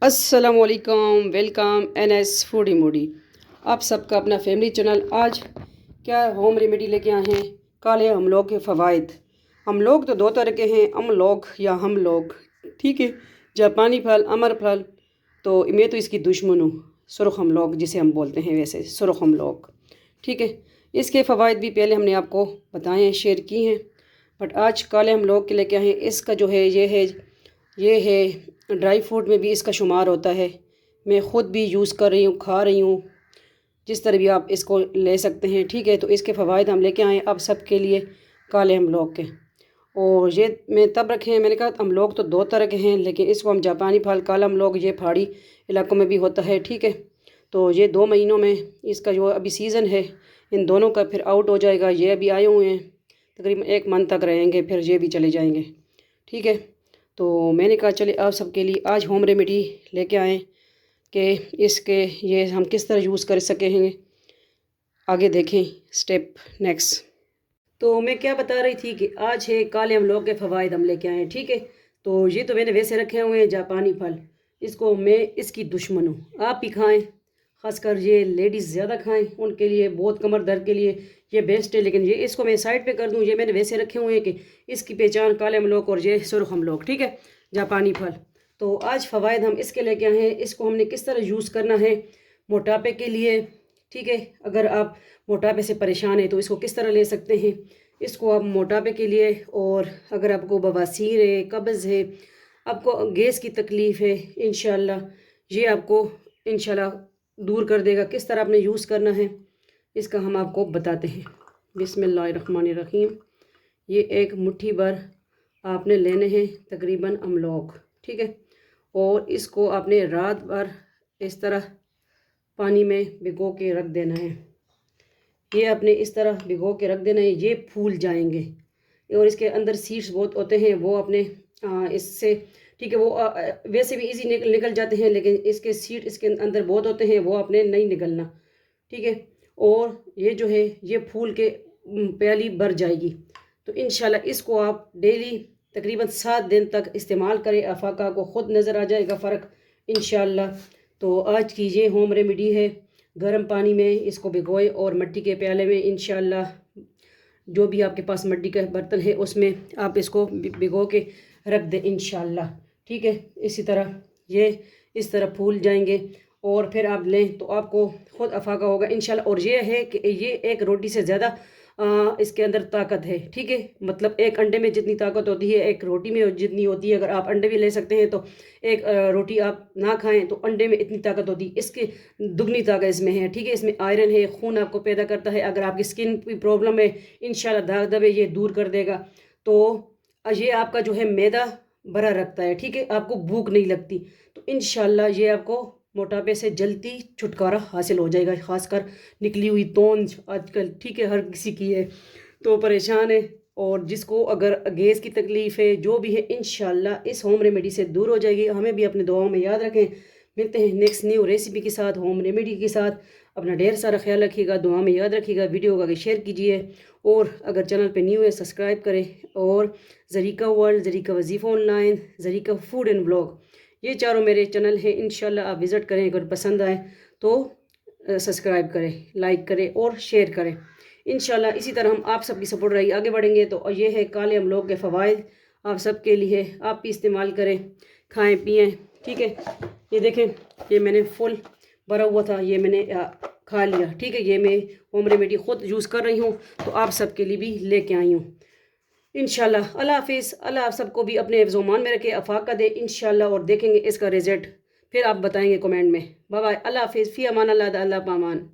अस्सलामुअलैकुम, welcome Nsfoodymoody। आप सबका अपना फैमिली चैनल। आज क्या होम रेमेडी लेके आए हैं? काले अमलोक के फ़वाइद। अमलोक तो दो तरह के हैं, अमलोक या हम लोग, ठीक है। जापानी फल, अमर फल, तो मैं तो इसकी दुश्मन हूँ। सुरख अमलोक जिसे हम बोलते हैं, वैसे सुरख अमलोक, ठीक है। इसके फ़वाइद भी पहले हमने आपको बताए हैं, शेयर किए हैं, बट आज काले अमलोक के लेके आए हैं। इसका जो है ये है ड्राई फ्रूट में भी इसका शुमार होता है। मैं ख़ुद भी यूज़ कर रही हूँ, खा रही हूँ, जिस तरह भी आप इसको ले सकते हैं, ठीक है। तो इसके फ़वाइद हम लेके आए आप सबके लिए काले अमलोक के। और ये मैं तब रखे हैं, मैंने कहा अमलोक तो दो तरह के हैं, लेकिन इसको हम जापानी फल काला अमलोक ये पहाड़ी इलाकों में भी होता है, ठीक है। तो ये 2 महीनों में इसका जो अभी सीज़न है, इन दोनों का फिर आउट हो जाएगा। ये अभी आए हुए हैं, तकरीबन 1 मंथ तक रहेंगे, फिर ये भी चले जाएंगे, ठीक है। तो मैंने कहा चले आप सबके लिए आज होम रेमेडी लेके आएँ कि इसके ये हम किस तरह यूज़ कर सकेंगे। आगे देखें स्टेप नेक्स्ट। तो मैं क्या बता रही थी कि आज है काले अमलोक के फ़वाइद हम लेके आए हैं, ठीक है। तो ये तो मैंने वैसे रखे हुए हैं जापानी फल, इसको मैं इसकी दुश्मन हूँ। आप भी खाएँ, ख़ासकर ये लेडीज़ ज़्यादा खाएँ, उनके लिए बहुत कमर दर्द के लिए ये बेस्ट है। लेकिन ये इसको मैं साइड पे कर दूँ, ये मैंने वैसे रखे हुए हैं कि इसकी पहचान काले अमलोक और ये सुरख अमलोक, ठीक है, जापानी फल। तो आज फ़वाइद हम इसके लेके आए हैं। इसको हमने किस तरह यूज़ करना है मोटापे के लिए, ठीक है। अगर आप मोटापे से परेशान हैं तो इसको किस तरह ले सकते हैं इसको आप मोटापे के लिए। और अगर आपको बवासीर है, कब्ज़ है, आपको गैस की तकलीफ़ है, इंशाल्लाह ये आपको इंशाल्लाह दूर कर देगा। किस तरह आपने यूज़ करना है इसका हम आपको बताते हैं। बिस्मिल्लाहिर्रहमानिर्रहीम। ये एक मुट्ठी भर आपने लेने हैं तकरीबन अमलोक, ठीक है। और इसको आपने रात भर इस तरह पानी में भिगो के रख देना है। ये आपने इस तरह भिगो के रख देना है, ये फूल जाएंगे। और इसके अंदर सीड्स बहुत होते हैं, वो आपने इससे, ठीक है, वो वैसे भी इजी निकल जाते हैं, लेकिन इसके सीड इसके अंदर बहुत होते हैं, वो आपने नहीं निकलना, ठीक है। और ये जो है ये फूल के प्याली भर जाएगी। तो इंशाल्लाह इसको आप डेली तकरीबन 7 दिन तक इस्तेमाल करें, अफाका को ख़ुद नज़र आ जाएगा फ़र्क इंशाल्लाह। तो आज की ये होम रेमेडी है, गर्म पानी में इसको भिगोए और मिट्टी के प्याले में इंशाल्लाह, जो भी आपके पास मिट्टी का बर्तन है उसमें आप इसको भिगो के रख दें इंशाल्लाह, ठीक है। इसी तरह ये इस तरह फूल जाएंगे और फिर आप लें तो आपको ख़ुद अफाका होगा इंशाल्लाह। और ये है कि ये एक रोटी से ज़्यादा इसके अंदर ताकत है, ठीक है। मतलब एक अंडे में जितनी ताकत होती है एक रोटी में जितनी होती है। अगर आप अंडे भी ले सकते हैं तो एक रोटी आप ना खाएं तो अंडे में इतनी ताकत होती है, इसके दुगनी ताकत इसमें है, ठीक है। इसमें आयरन है, खून आपको पैदा करता है। अगर आपकी स्किन की प्रॉब्लम है इंशाल्लाह दाग दबे ये दूर कर देगा। तो ये आपका जो है मैदा भरा रखता है, ठीक है, आपको भूख नहीं लगती। तो इंशाल्लाह ये आपको मोटापे से जल्दी छुटकारा हासिल हो जाएगा। ख़ासकर निकली हुई तोंज आजकल, ठीक है, हर किसी की है तो परेशान है। और जिसको अगर गैस की तकलीफ़ है, जो भी है, इंशाल्लाह इस होम रेमेडी से दूर हो जाएगी। हमें भी अपने दुआओं में याद रखें। मिलते हैं नेक्स्ट न्यू रेसिपी के साथ, होम रेमेडी के साथ। अपना ढेर सारा ख्याल रखिएगा, दुआ में याद रखिएगा। वीडियो को आगे शेयर कीजिए और अगर चैनल पे न्यू है सब्सक्राइब करें। और ज़रीका वर्ल्ड, ज़रीका वजीफ़ा online, Zarika food and blog, ये चारों मेरे चैनल हैं। इंशाल्लाह आप विज़िट करें, अगर पसंद आए तो सब्सक्राइब करें, लाइक करें और शेयर करें। इंशाल्लाह इसी तरह हम आप सबकी सपोर्ट रही आगे बढ़ेंगे। तो ये है काले अमलोक के फ़वाइद आप सबके लिए, आप भी इस्तेमाल करें, खाएं पिएं, ठीक है। ये देखें, ये मैंने फुल भरा हुआ था, ये मैंने खा लिया, ठीक है। ये मैं होम रेमेडी ख़ुद यूज़ कर रही हूँ, तो आप सबके लिए भी लेके आई हूँ इंशाल्लाह। अल्लाह हाफिज़। अल्लाह आप सबको भी अपने हिफ्ज़-ओ-मान में रखे, अफाका दे इंशाल्लाह। और देखेंगे इसका रिज़ल्ट, फिर आप बताएंगे कमेंट में। बाय बाय, अल्लाह हाफिज़, फ़ी अमान अल्लाह, अल्लाह पामान।